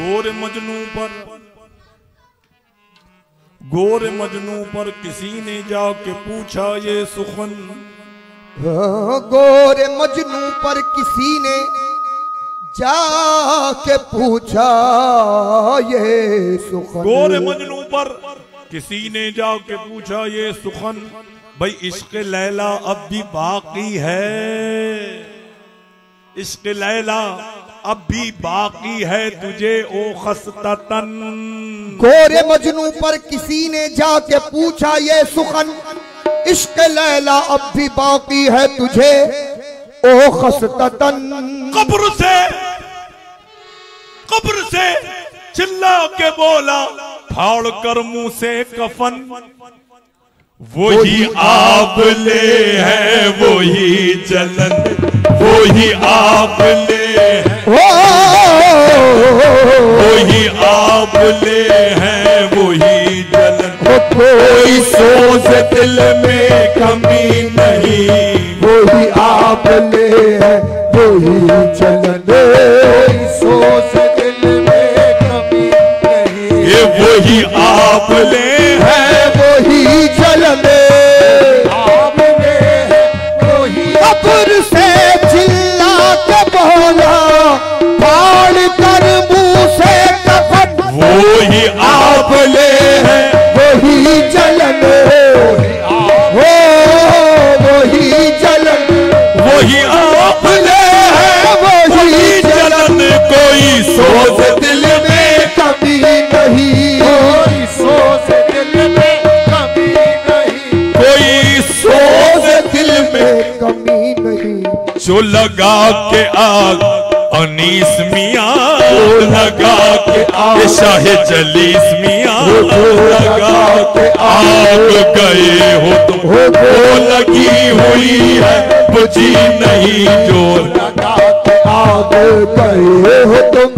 गोरे मजनू पर किसी ने जाके पूछा ये सुखन। गोरे मजनू पर किसी ने जाके पूछा ये सुखन। गोरे मजनू पर किसी ने जाके पूछा ये सुखन, भाई इश्क लैला अब भी बाकी है, इश्क लैला अब भी बाकी है तुझे ओ खस्ततन। गोरे मजनू पर किसी ने जाके पूछा ये सुखन, इश्क लैला अब भी बाकी है तुझे ओ खस्ततन। कब्र से चिल्ला के बोला फाड़ कर मुंह से कफन, वही आपले है वही जलन, वही आपले है वही आपले है वही जलन। कोई सोच दिल में कमी नहीं, वही आपले है वही जलन। कोई सोच दिल में कमी नहीं, ये वही आपले है वही जलन। आपने वही कब्र से चिल्ला के बोला फाड़ कर मुंह से कफन, वही आपले है वही जलन। हो वही जलन, वही आपले है वही जलन। कोई सोच दिल में कमी नहीं, कोई सोच दिल में कमी नहीं, कोई सोच दिल में कमी नहीं। जो लगा के आग अनीस मियाँ, लगा के आग शाहे जलीस मियाँ, लगा के आग गए हो तुम, वो लगी हुई है बुझी नहीं जो। लगा के आग गए हो तुम,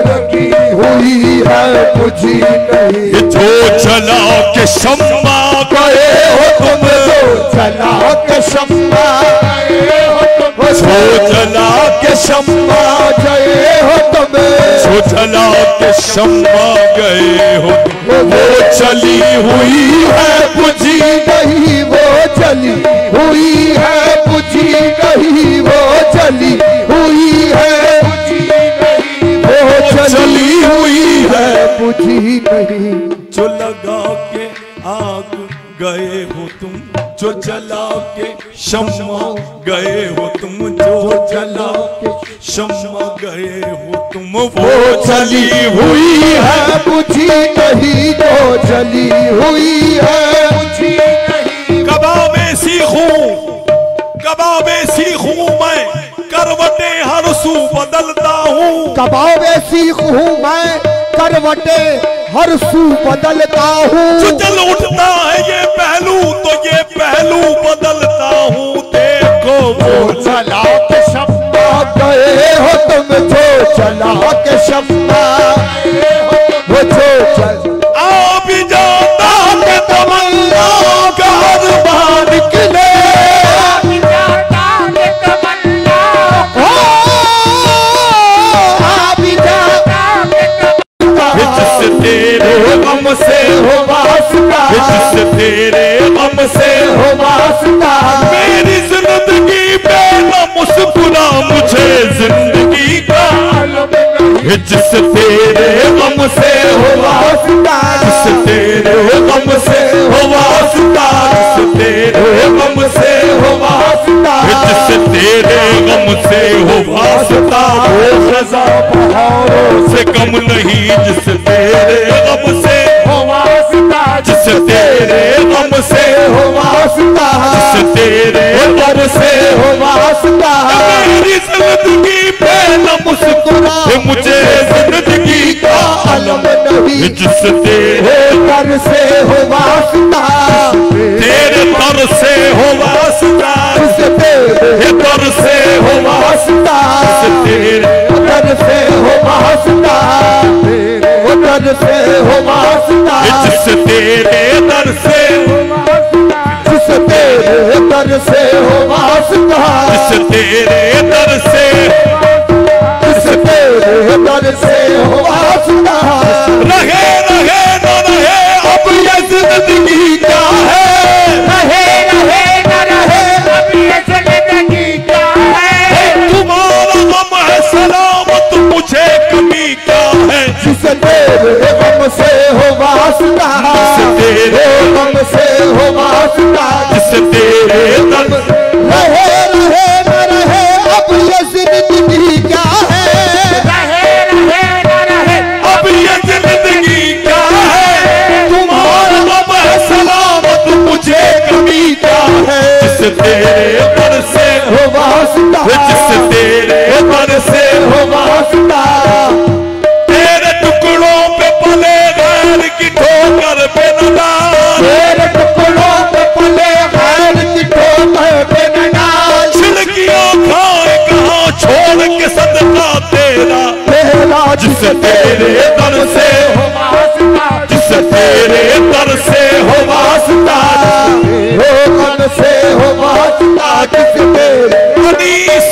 लगी हुई है बुझी नहीं। जो जला के शम्मा गए हो तुम, जला के शम्मा गए हो तुम, जो जला के शम्मा गए हो तुम, जो जला के शम्मा गए हो तुम, वो चली हुई है बुझी नहीं, वो चली हुई है बुझी नहीं, वो चली हुई है बुझी नहीं, वो चली हुई है बुझी नहीं। जो लगा के आग गए हो तुम, जो जला के शम्मा गए हो तुम, जो जला के शम्मा गए हो तुम, वो चली हुई है बुझी नहीं, जो चली हुई है बुझी नहीं। कबाबे सीखूं मैं करवटे हर सू बदलता हूँ, कबाबे सीखूं मैं करवटे हर सू बदलता हूँ। जो जल उठता है ये पहलू तो ये पहलू बदलता हूँ। देखो वो चला के शम्मा गए हो तुम, जो चला के शम्मा वो जो चल आ भी जाता के तमन्ना का अरमान किले, जिससे तेरे गम से हो वास्ता, जिससे तेरे गम से हो वास्ता। मेरी जिंदगी पे न मुस्कुरा मुझे जिंदगी का, जिससे तेरे गम से हो वास्ता, जिससे तेरे गम से हो वास्ता, जिससे तेरे गम से हो वास्ता, जिससे तेरे गम से हो वास्ता। वो खज़ा पहाड़ों से कम नहीं, जिससे तेरे गम से हो वास्ता, जिससे तेरे गम से हो वास्ता, जिससे तेरे गम से हो वास्ता। मेरी जिंदगी पे न मुस्कुरा मुझे जिंदगी का अलम नहीं, जिससे तेरे दर से हो वास्ता, तेरे दर से हो वास्ता, तेरे दर से हो वास्ता, तेरे दर से हो वास्ता, दर से हो वास्ता, जिससे तेरे दर से, जिससे तेरे दर से हो वास्ता, जिससे तेरे दर से, जिससे तेरे दर से हो वास्ता। जिससे तेरे गम से हो वास्ता, तेरे गम से हो वास्ता, जिससे तेरे दर रहे रहे न रहे अब ये जिंदगी क्या है, रहे रहे न रहे अब ये जिंदगी क्या है, तुम्हारा गम है सलामत मुझे कमी क्या है, जिससे तेरे दर से हो वास्ता, जिससे तेरे दर से हो वास्ता, तेरे टुकड़ों पे पले गैर की ठोकर पे न डाल, तेरे टुकड़ों पे पले गैर की ठोकर पे न डाल, छिड़कियां खाए कहाँ छोड़ के सदका तेरा, तेरा जिससे तेरे दर से हो वास्ता, जिससे तेरे दर से हो वास्ता, हो गम से हो वास्ता, जिससे तेरे हदीस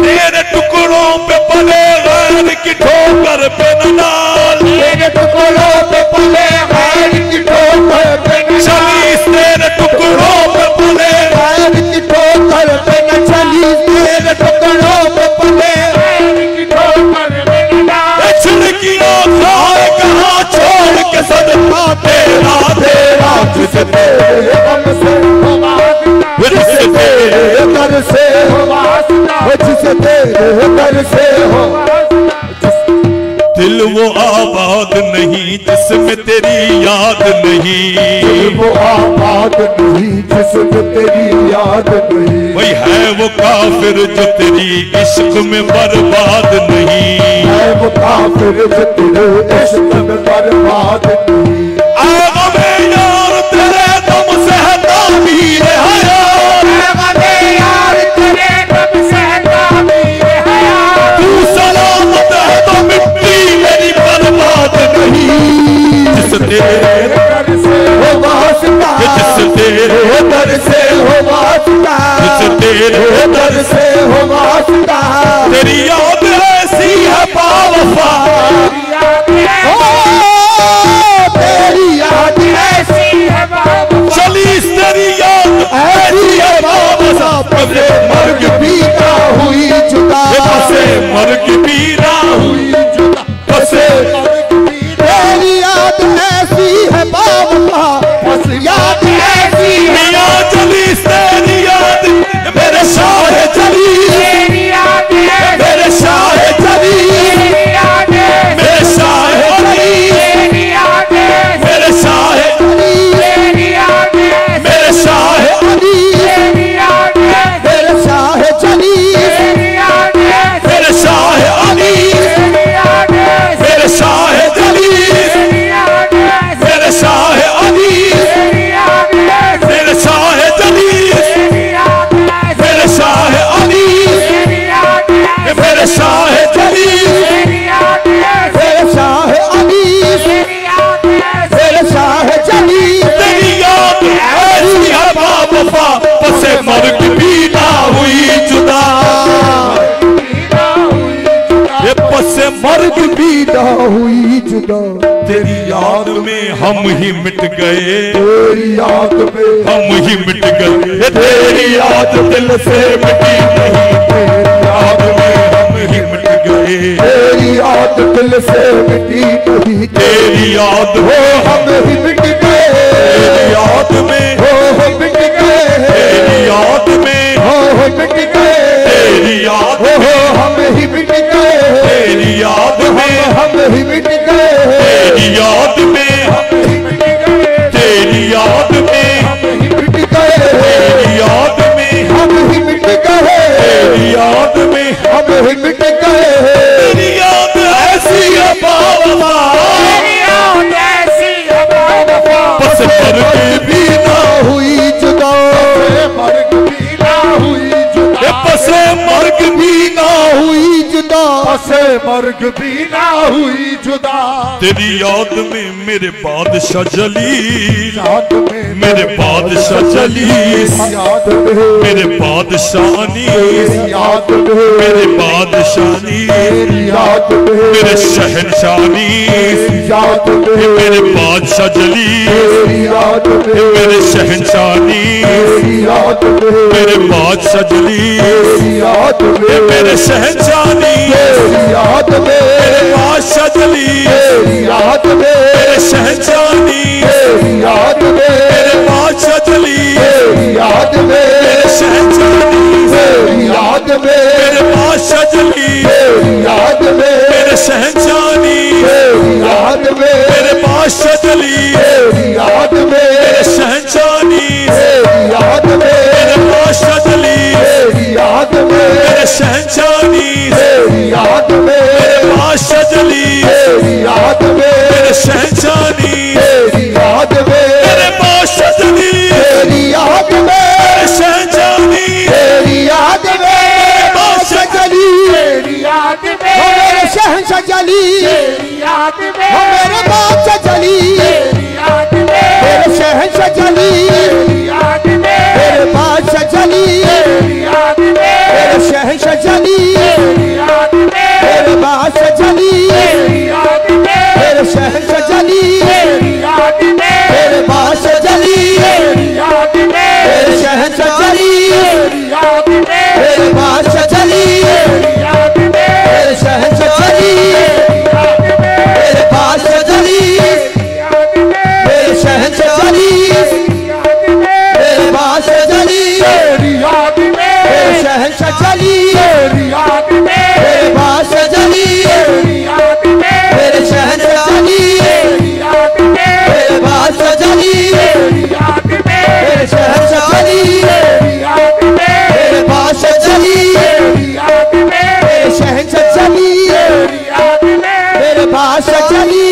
तेरे टुकड़ों पे पले गैर की ठोकर पे न डाल, तेरे टुकड़ों पे पले गैर की ठोकर पे न चालीस तेरे टुकड़ों पे पले गैर की ठोकर पे न चली, तेरे टुकड़ों पे पले गैर की ठोकर पे न डाल, छिड़कियां खाए कहाँ छोड़ के सदका तेरा तेरा, जिससे तेरे गम से हो वास्ता, जिससे तेरे दर से हो वास्ता, जिससे तेरे दर से हो दिल वो आबाद नहीं जिसमें तेरी याद नहीं, वो आबाद नहीं जिसमें तेरी याद नहीं, वही है वो काफिर जो तेरी इश्क में बर्बाद नहीं, है वो काफिर जो तेरे इश्क में बर्बाद नहीं, आगा में यार तेरे दम से है ताबीर हयात, यार तेरे गम से ताबीर हयात, तू सलामत है तो मिट्टी मेरी बर्बाद नहीं, जिससे तेरे दर से हो वास्ता, जिससे तेरे दर से हो वास्ता, जिससे तेरे दर से हो वास्ता, तेरी याद ऐसी है बावफा, तेरी याद ऐसी है बाबा, चलीस तेरी याद ऐसी है बावफा, पसे मर्ग भी ना हुई जुदा, पसे मर्ग भी ना हुई जुदा, पसे तेरी याद ऐसी है बाबा, बस याद ऐसी है, मियां चलीस तेरी याद मेरे शाह चलीस, तेरी याद मेरे शाह चलीस, तेरी याद मेरे शाह चलीस, तेरी याद मेरे शाह तेरी याद मेरे शाह तेरी याद मेरे शाह चली, तेरी याद मेरे शाह अली, तेरी याद मेरे शाह जलीस, तेरी याद मेरे शाह अली, तेरी याद मेरे शाह जलीस, तेरी याद मेरे शाह अली, तेरी याद मेरे शाह जलीस, तेरी याद मेरे शाह अली, तेरी याद मेरे शाह चली, तेरी याद ऐसी है बावफा, पसे मर्ग भी ना हुई जुदा, ये पसे मर्ग भी ना हुई जुदा, तेरी याद में हम ही मिट गए, तेरी याद में हम ही मिट गए, ये तेरी याद दिल से मिटी नहीं, तेरी याद में हम ही मिट गए, तेरी याद दिल से मिटी नहीं, तेरी याद हो हम ही मिट गए, तेरी याद में हो हम मिट गए, तेरी याद में हो हम मिट गए, तेरी याद हो में हम ही मिट गए, तेरी याद में हम ही मिट गए, तेरी याद में हम ही मिट गए, तेरी याद में हम ही मिट गए, तेरी याद में हम ही मिट गए, तेरी याद में हम ही मिट गए, तेरी याद ऐसी है बावफा, बस मर्ग भी ना हुई जुदा, मर्ग भी ना हुई जुदा, ये पसे मर्ग भी ना हुई जुदा, से मर्ग भी ना हुई जुदा, तेरी याद में मेरे बादशाह जलील, याद में मेरे बादशाह जलील, याद में मेरे बादशाह अनीस, याद में मेरे बादशाह अनीस, याद में मेरे शहनशाह अनीस, याद में मेरे बादशाह जलील, याद में मेरे शहनशाह अनीस, याद में मेरे बादशाह जलील, याद में मेरे शहनशाह अनीस, याद में मेरे बादशाह जलील, याद में, मेरे शहजादी तेरी याद में, मेरे बादशाह जली, तेरी याद में, मेरे शहजादी तेरी याद में, मेरे बादशाह जली, तेरी याद में, मेरे शहजादी तेरी याद में, मेरे बादशाह जली, तेरी याद में, मेरे शहजादी तेरी याद में, मेरे बादशाह जली, तेरी याद में, मेरे शहजादी तेरी याद में, मेरे बादशाह जली, तेरी याद में, मेरे शहजादी तेरी याद में, मेरे बादशाह जली, तेरी याद में, मेरे शहजादी तेरी याद में, बादशाह जली, तेरी याद में, ओ मेरे शहंशाह जली, तेरी याद में, ओ मेरे बादशाह जली, तेरी याद में, मेरे शहंशाह जली, तेरी याद में, मेरे बादशाह जली, तेरी याद में, मेरे शहंशाह जली, तेरी याद में, मेरे बादशाह जली, तेरी याद में, मेरे शहंशाह जली, तेरी याद में, मेरे बादशाह जली, तेरी याद में, मेरे शहंशाह जली, तेरी याद में, मेरे बादशाह जली, तेरी याद में, मेरे शहंशाह जली, याद में, मेरे बादशाह जली, याद में, मेरे शहंशाह जली, याद में, मेरे बादशाह जली, तेरी याद में, मेरे शहंशाह जली, तेरी याद में, मेरे बादशाह जली, तेरी याद में, मेरे शहंशाह जली, तेरी याद में, मेरे बादशाह जली, तेरी याद में, मेरे शहंशाह जली, तेरी याद में, मेरे बादशाह जली, तेरी याद में, मेरे शहंशाह जली, तेरी याद में, मेरे बादशाह जली,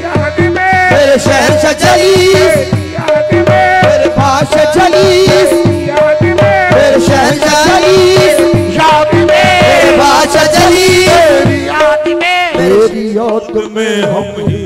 याद में, मेरे शहंशाह जली, याद में, मेरे बादशाह जली, याद में, मेरे शहंशाह जली, याद में, मेरे बादशाह जली, तेरी याद में, तेरी याद में हम ही